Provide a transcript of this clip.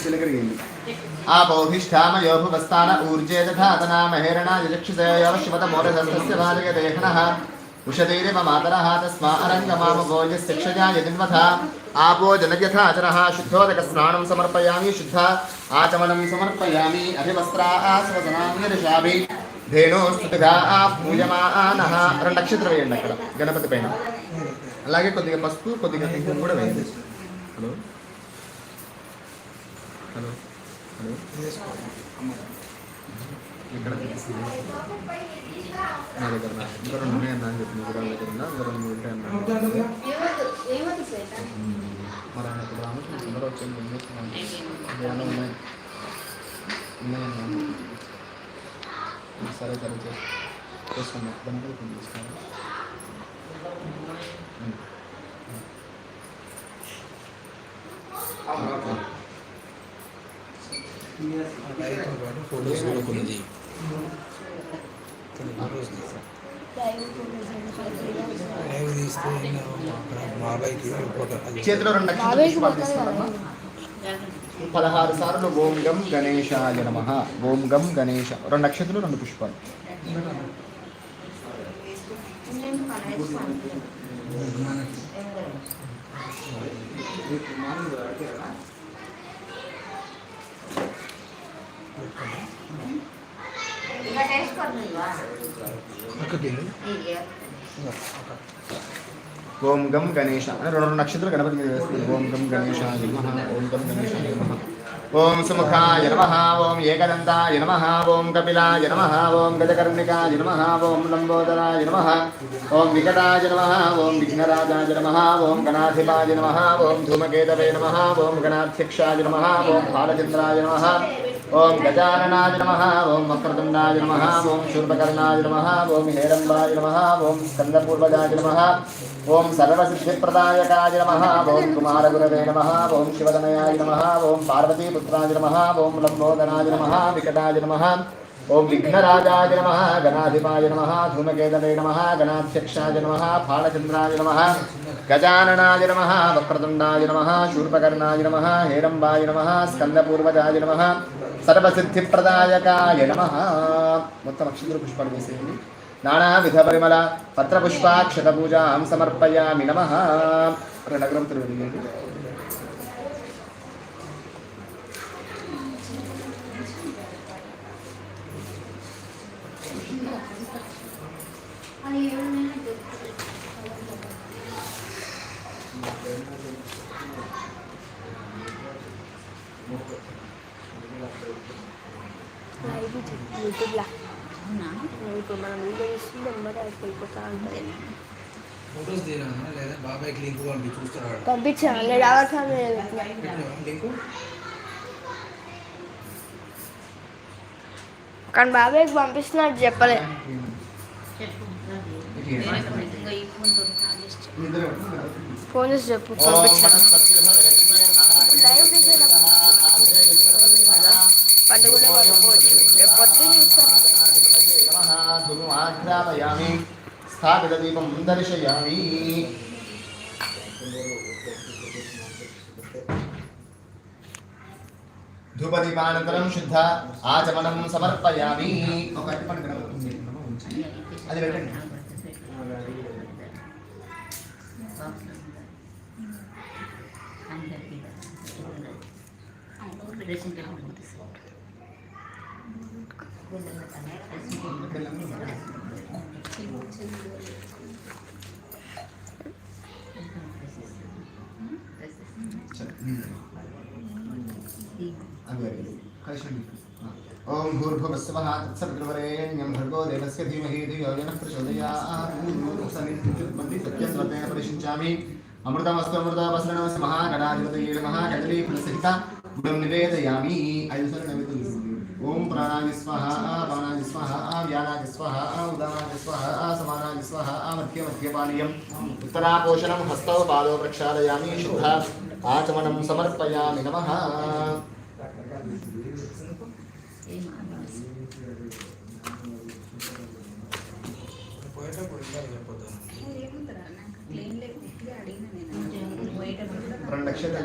शिलगिरियेंदि आपोभिष्ठामयोभुवस्तान ऊर्जे दधातना महेरणा यजक्षुसे यवश्वत मोरधस्तस्य भाजयदेहनः उषधीरिव मातरः तस्मा अरङ्गमामभो यस्यक्षया यदिन्वथा आपो जनयथाचरः शुद्धोदकस्नानं समर्पयामि शुद्ध आचमनं समर्पयामि अभिवस्त्रास्वसनानि ऋषाभि धेनुस्तुतिगा पूजमानः नक्षत्र వేయండి అక్కడ గణపతి పైన అలాగే కొద్దిగా పసుపు కొద్దిగా కుంకుమ కూడా వేయండి హలో హలో హలో ఇక్కడ నా దగ్గర ఇంకా రెండు ఉన్నాయన్నా అని చెప్పి కూడా దగ్గర ఉన్నా ఇంకా రెండు ఉంటాయన్నా మరి ఆయన ఇప్పుడు రామకృష్ణ తొందర వచ్చి ఏమన్నా ఉన్నాయి ఉన్నాయన్నా సరే సరే చేస్తాను గణపతి పని చేస్తాను చేతిలో 2 నక్షత్రాలు 16 సార్లు ఓం గం గణేశాయ నమః ఓం గం గణేశ 2 నక్షత్రాలు 2 పుష్పాలు ఓం గం గణేశ అని 2 నక్షత్రాలు గణపతి మీద వేస్తుంది ఓం గం గణేశాయ నమః ఓం గం గణేశాయ నమః ఓం సుముఖాయ నమః ఓం ఏకదంతాయ నమః ఓం కపిలాయ నమః ఓం గజకర్ణికాయ నమః ఓం లంబోదరాయ నమః ఓం వికటాయ నమః ఓం విఘ్నరాజాయ నమః ఓం గణాధిపాయ నమః ఓం ధూమకేతవే నమః ఓం గణాధ్యక్షాయ నమః ఓం బాలచంద్రాయ నమః ఓం గజాననాయ నమః ఓం వక్రతుండాయ నమః ఓం శూర్పకర్ణాయ నమః ఓం హేరంబాయ నమః ఓం స్కందపూర్వజాయ నమః ఓం సర్వసిద్ధిప్రదాయకాయ నమః ఓం కుమారగురవే నమః ఓం శివతనయాయ నమః ఓం పార్వతీపుత్రాయ నమః ఓం లంబోదరాయ నమః వికటాయ నమః ఓం విఘ్నరాజాయ నమః గణాధిపాయ నమః ధూమకేతవే నమః గణాధ్యక్షాయ నమః బాలచంద్రాయ నమః గజాననాయ నమః వక్రతుండాయ నమః శూర్పకర్ణాయ నమః హేరంబాయ నమః స్కందపూర్వజాయ నమః సర్వసిద్ధిప్రదాయకాయ నమః మొత్తం అక్షంతర పుష్పాలు వేసేయండి నానావిధ పరిమళ పత్రపుష్పాక్షత పూజాం సమర్పయామి నమః నగరం తిరువెళ్ళండి యూట్యూబ్లో ఇప్పుడు మనం వీడియో చూస్తుంటే ఎంబడే అయిపోతా ఉంటుంది ఫోటోస్ తీయనా లేదా బాబాయ్కి లింక్ పంపి చూస్తారా పంపించాను నేను అవసరం లేదు లింక్ కానీ బాబాయ్కి పంపిస్తున్నట్టు చెప్పలే ఫోన్ చేసి చెప్పు పంపించాను లైవ్ పండుగలో పడుకోవచ్చు రేపు పొద్దున్న చూస్తాను స్థాపిత దీపం దర్శయామి ధూపదీపానంతరం శుద్ధ ఆచమనం సమర్పయామి అది పెట్టండి ओम भूर्भुवस्सुवः तत्सवितुर्वरेण्यं भर्गो देवस्य धीमहि धियो यो नः प्रचोदयात् सत्यं स्वर्तेन परिषिञ्चामि अमृतमस्तु अमृतवस्त्रणमस्य महागणाधिपतये नमः कदलीफलसहिता गुडं निवेदयामि ओम प्राणाय स्वाहा अपानाय स्वाहा व्यानाय स्वाहा उदानाय स्वाहा समानाय स्वाहा मध्य मध्यपानीयम् उत्तरापोषणं हस्तौ पादौ प्रक्षालयामि शुद्ध आचमनं समर्पयामि नमः రెండు లక్షలు